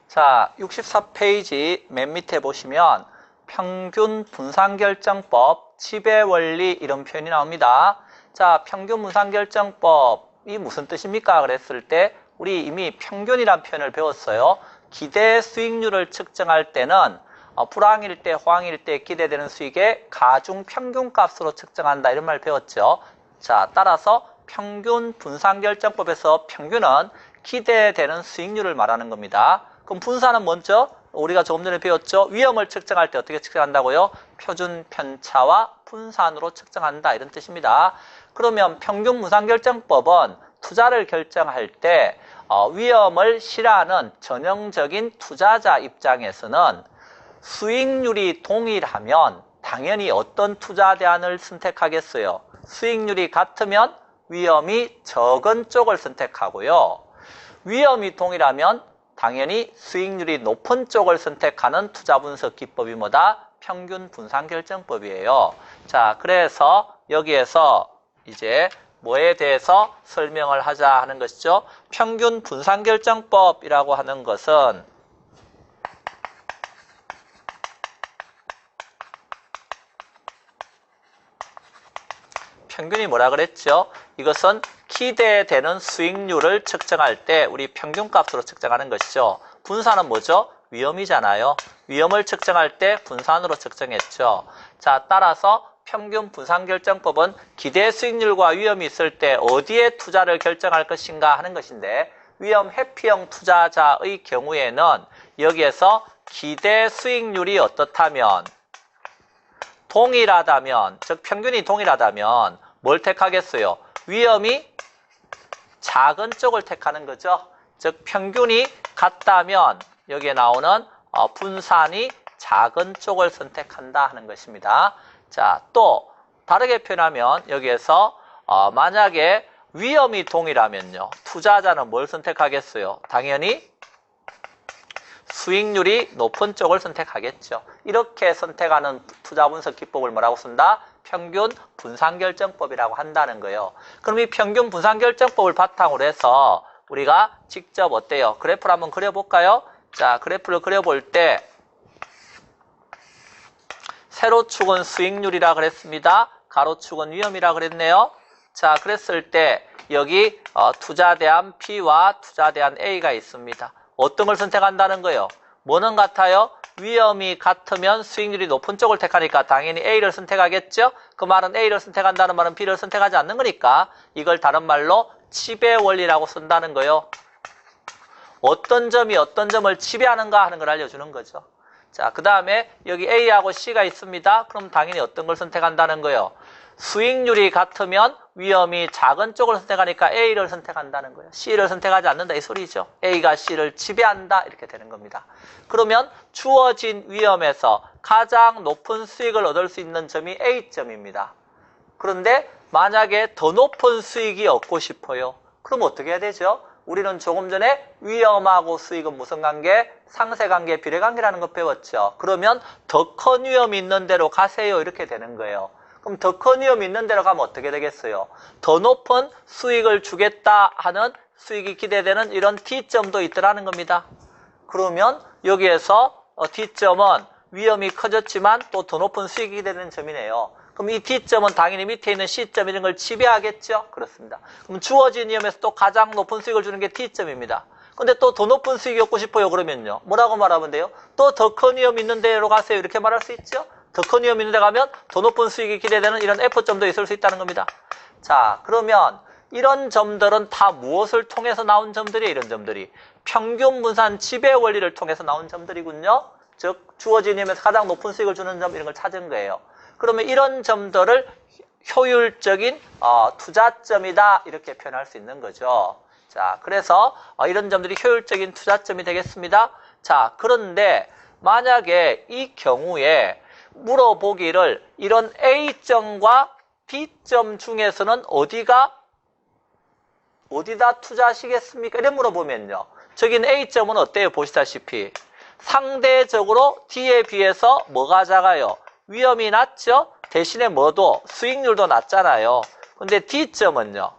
자, 64페이지 맨 밑에 보시면 평균 분산결정법, 지배 원리 이런 표현이 나옵니다. 자, 평균 분산결정법이 무슨 뜻입니까? 그랬을 때 우리 이미 평균이란 표현을 배웠어요. 기대 수익률을 측정할 때는 불황일 때, 호황일 때 기대되는 수익의 가중 평균값으로 측정한다 이런 말 배웠죠. 자, 따라서 평균 분산결정법에서 평균은 기대되는 수익률을 말하는 겁니다. 그럼 분산은 먼저 우리가 조금 전에 배웠죠. 위험을 측정할 때 어떻게 측정한다고요? 표준 편차와 분산으로 측정한다 이런 뜻입니다. 그러면 평균 분산결정법은 투자를 결정할 때 위험을 싫어하는 전형적인 투자자 입장에서는 수익률이 동일하면 당연히 어떤 투자 대안을 선택하겠어요? 수익률이 같으면 위험이 적은 쪽을 선택하고요. 위험이 동일하면 당연히 수익률이 높은 쪽을 선택하는 투자 분석 기법이 뭐다? 평균 분산결정법이에요. 자, 그래서 여기에서 이제 뭐에 대해서 설명을 하자 하는 것이죠. 평균 분산결정법이라고 하는 것은 평균이 뭐라 그랬죠? 이것은 기대되는 수익률을 측정할 때 우리 평균값으로 측정하는 것이죠. 분산은 뭐죠? 위험이잖아요. 위험을 측정할 때 분산으로 측정했죠. 자, 따라서 평균 분산결정법은 기대 수익률과 위험이 있을 때 어디에 투자를 결정할 것인가 하는 것인데, 위험 회피형 투자자의 경우에는 여기에서 기대 수익률이 어떻다면, 동일하다면, 즉 평균이 동일하다면 뭘 택하겠어요? 위험이 작은 쪽을 택하는 거죠. 즉 평균이 같다면 여기에 나오는 분산이 작은 쪽을 선택한다 하는 것입니다. 자, 또 다르게 표현하면 여기에서 만약에 위험이 동일하면요, 투자자는 뭘 선택하겠어요? 당연히 수익률이 높은 쪽을 선택하겠죠. 이렇게 선택하는 투자 분석 기법을 뭐라고 쓴다? 평균 분산결정법이라고 한다는 거예요. 그럼 이 평균 분산결정법을 바탕으로 해서 우리가 직접 어때요? 그래프를 한번 그려볼까요? 자, 그래프를 그려볼 때 세로축은 수익률이라 그랬습니다. 가로축은 위험이라 그랬네요. 자, 그랬을 때 여기 투자 대안 B와 투자 대안 A가 있습니다. 어떤 걸 선택한다는 거예요? 뭐는 같아요? 위험이 같으면 수익률이 높은 쪽을 택하니까 당연히 A를 선택하겠죠? 그 말은 A를 선택한다는 말은 B를 선택하지 않는 거니까 이걸 다른 말로 지배 원리라고 쓴다는 거예요. 어떤 점이 어떤 점을 지배하는가 하는 걸 알려주는 거죠. 자, 그 다음에 여기 A하고 C가 있습니다. 그럼 당연히 어떤 걸 선택한다는 거예요? 수익률이 같으면 위험이 작은 쪽을 선택하니까 A를 선택한다는 거예요. C를 선택하지 않는다 이 소리죠. A가 C를 지배한다 이렇게 되는 겁니다. 그러면 주어진 위험에서 가장 높은 수익을 얻을 수 있는 점이 A점입니다. 그런데 만약에 더 높은 수익이 얻고 싶어요. 그럼 어떻게 해야 되죠? 우리는 조금 전에 위험하고 수익은 무슨 관계? 상쇄관계, 비례관계라는 거 배웠죠. 그러면 더 큰 위험이 있는 데로 가세요 이렇게 되는 거예요. 그럼 더 큰 위험이 있는 데로 가면 어떻게 되겠어요? 더 높은 수익을 주겠다 하는 수익이 기대되는 이런 D점도 있더라는 겁니다. 그러면 여기에서 D점은 위험이 커졌지만 또 더 높은 수익이 기대되는 점이네요. 그럼 이 D점은 당연히 밑에 있는 C점 이런 걸 지배하겠죠? 그렇습니다. 그럼 주어진 위험에서 또 가장 높은 수익을 주는 게 D점입니다. 근데 또 더 높은 수익이 얻고 싶어요 그러면요, 뭐라고 말하면 돼요? 또 더 큰 위험 있는 데로 가세요 이렇게 말할 수 있죠? 더 큰 위험 있는 데 가면 더 높은 수익이 기대되는 이런 F점도 있을 수 있다는 겁니다. 자, 그러면 이런 점들은 다 무엇을 통해서 나온 점들이에요? 이런 점들이 평균 분산 지배 원리를 통해서 나온 점들이군요. 즉 주어진 위험에서 가장 높은 수익을 주는 점 이런 걸 찾은 거예요. 그러면 이런 점들을 효율적인 투자점이다 이렇게 표현할 수 있는 거죠. 자, 그래서 이런 점들이 효율적인 투자점이 되겠습니다. 자, 그런데 만약에 이 경우에 물어보기를 이런 A점과 B점 중에서는 어디다 투자하시겠습니까? 이래 물어보면요, 저기는 A점은 어때요? 보시다시피 상대적으로 D에 비해서 뭐가 작아요? 위험이 낮죠? 대신에 뭐도 수익률도 낮잖아요. 근데 D점은요,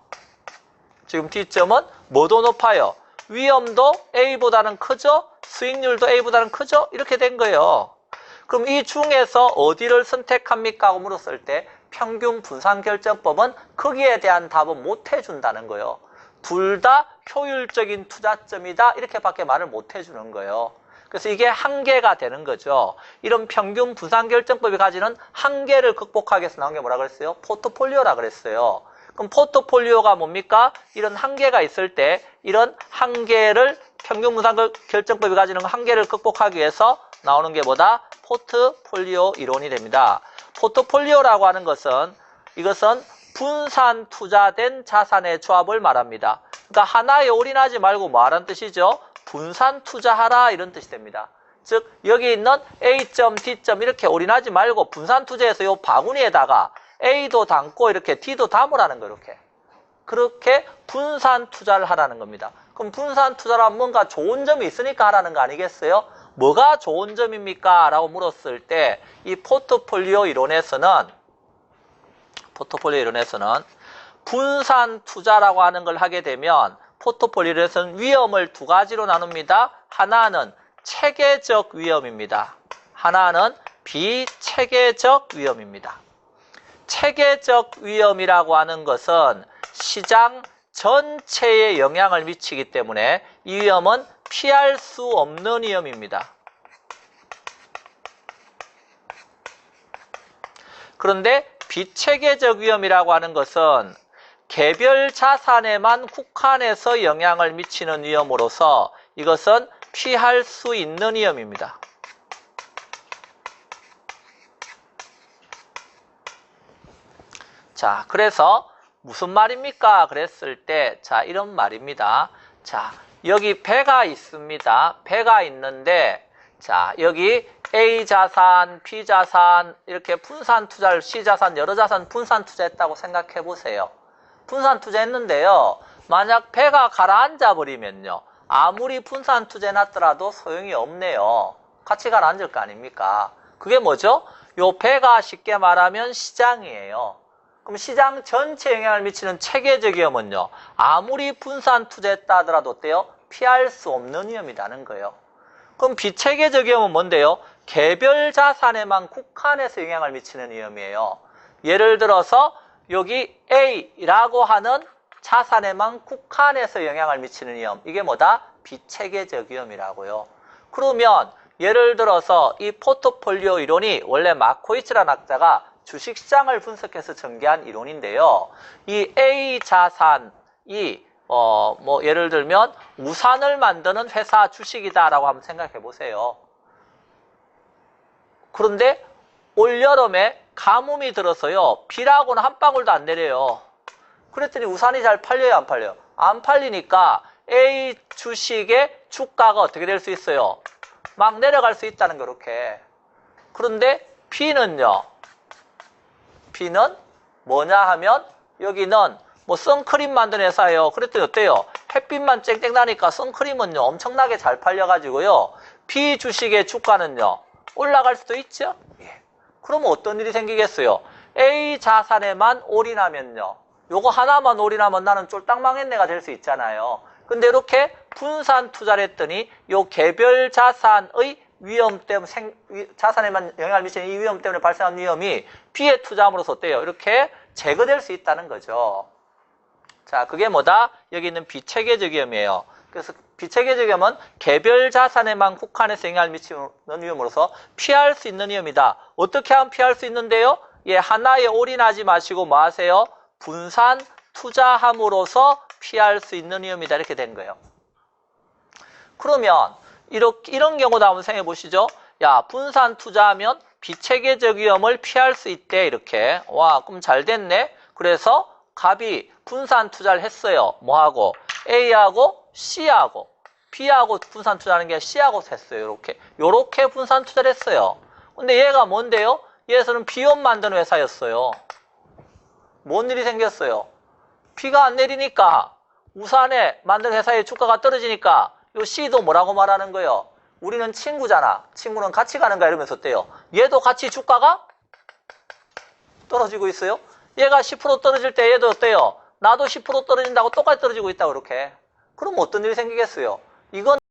지금 D점은 뭐도 높아요? 위험도 A보다는 크죠? 수익률도 A보다는 크죠? 이렇게 된 거예요. 그럼 이 중에서 어디를 선택합니까? 하고 물었을 때 평균 분산결정법은 거기에 대한 답은 못 해준다는 거예요. 둘 다 효율적인 투자점이다 이렇게밖에 말을 못 해주는 거예요. 그래서 이게 한계가 되는 거죠. 이런 평균 분산결정법이 가지는 한계를 극복하기 위해서 나온 게 뭐라 그랬어요? 포트폴리오라 그랬어요. 그럼 포트폴리오가 뭡니까? 이런 한계가 있을 때 이런 한계를 평균 분산결정법이 가지는 한계를 극복하기 위해서 나오는 게 뭐다? 포트폴리오 이론이 됩니다. 포트폴리오라고 하는 것은 이것은 분산 투자된 자산의 조합을 말합니다. 그러니까 하나에 올인하지 말고 뭐 하라는 뜻이죠? 분산 투자하라 이런 뜻이 됩니다. 즉 여기 있는 A점, D점 이렇게 올인하지 말고 분산 투자해서 이 바구니에다가 A도 담고 이렇게 D도 담으라는 거 이렇게. 그렇게 분산 투자를 하라는 겁니다. 그럼 분산 투자라면 뭔가 좋은 점이 있으니까 하라는 거 아니겠어요? 뭐가 좋은 점입니까? 라고 물었을 때 이 포트폴리오 이론에서는 분산 투자라고 하는 걸 하게 되면 포트폴리오에서는 위험을 두 가지로 나눕니다. 하나는 체계적 위험입니다. 하나는 비체계적 위험입니다. 체계적 위험이라고 하는 것은 시장 전체에 영향을 미치기 때문에 이 위험은 피할 수 없는 위험입니다. 그런데 비체계적 위험이라고 하는 것은 개별 자산에만 국한해서 영향을 미치는 위험으로서 이것은 피할 수 있는 위험입니다. 자, 그래서 무슨 말입니까? 그랬을 때, 자, 이런 말입니다. 자, 여기 배가 있습니다. 배가 있는데, 자, 여기 A 자산, B 자산, 이렇게 분산 투자를, C 자산, 여러 자산 분산 투자했다고 생각해 보세요. 분산 투자했는데요. 만약 배가 가라앉아 버리면요. 아무리 분산 투자해놨더라도 소용이 없네요. 같이 가라앉을 거 아닙니까? 그게 뭐죠? 요 배가 쉽게 말하면 시장이에요. 그럼 시장 전체에 영향을 미치는 체계적 위험은요. 아무리 분산 투자했다 하더라도 어때요? 피할 수 없는 위험이라는 거예요. 그럼 비체계적 위험은 뭔데요? 개별 자산에만 국한해서 영향을 미치는 위험이에요. 예를 들어서 여기 A라고 하는 자산에만 국한해서 영향을 미치는 위험. 이게 뭐다? 비체계적 위험이라고요. 그러면 예를 들어서 이 포트폴리오 이론이 원래 마코이츠라는 학자가 주식시장을 분석해서 전개한 이론인데요. 이 A 자산이 예를 들면 우산을 만드는 회사 주식이다라고 한번 생각해 보세요. 그런데 올여름에 가뭄이 들어서요. 비라고는 한 방울도 안 내려요. 그랬더니 우산이 잘 팔려요, 안 팔려요? 안 팔리니까 A 주식의 주가가 어떻게 될 수 있어요? 막 내려갈 수 있다는 거 이렇게. 그런데 B는요. B는 뭐냐 하면 여기는 뭐 선크림 만드는 회사예요. 그랬더니 어때요? 햇빛만 쨍쨍 나니까 선크림은요. 엄청나게 잘 팔려가지고요. B 주식의 주가는요. 올라갈 수도 있죠? 예. 그러면 어떤 일이 생기겠어요? A 자산에만 올인하면요. 요거 하나만 올인하면 나는 쫄딱 망했네가 될 수 있잖아요. 근데 이렇게 분산 투자를 했더니 요 개별 자산의 위험 때문에 자산에만 영향을 미치는 이 위험 때문에 발생한 위험이 B에 투자함으로써 어때요? 이렇게 제거될 수 있다는 거죠. 자, 그게 뭐다? 여기 있는 비체계적 위험이에요. 그래서 비체계적 위험은 개별 자산에만 국한해서 영향을 미치는 위험으로서 피할 수 있는 위험이다. 어떻게 하면 피할 수 있는데요? 예, 하나에 올인하지 마시고 뭐 하세요? 분산 투자함으로써 피할 수 있는 위험이다. 이렇게 된 거예요. 그러면 이런 경우도 한번 생각해 보시죠. 야, 분산 투자하면 비체계적 위험을 피할 수 있대. 이렇게. 와, 그럼 잘 됐네. 그래서 갑이 분산 투자를 했어요. 뭐하고? A하고 C하고 B하고 분산 투자하는 게 C하고 했어요. 요렇게 분산 투자를 했어요. 근데 얘가 뭔데요? 얘에서는 비염 만드는 회사였어요. 뭔 일이 생겼어요? 비가 안 내리니까 우산에 만든 회사의 주가가 떨어지니까 요 C도 뭐라고 말하는 거예요? 우리는 친구잖아. 친구는 같이 가는 거야 이러면서 어때요? 얘도 같이 주가가 떨어지고 있어요. 얘가 10% 떨어질 때 얘도 어때요? 나도 10% 떨어진다고 똑같이 떨어지고 있다고 이렇게. 그럼 어떤 일이 생기겠어요? 이건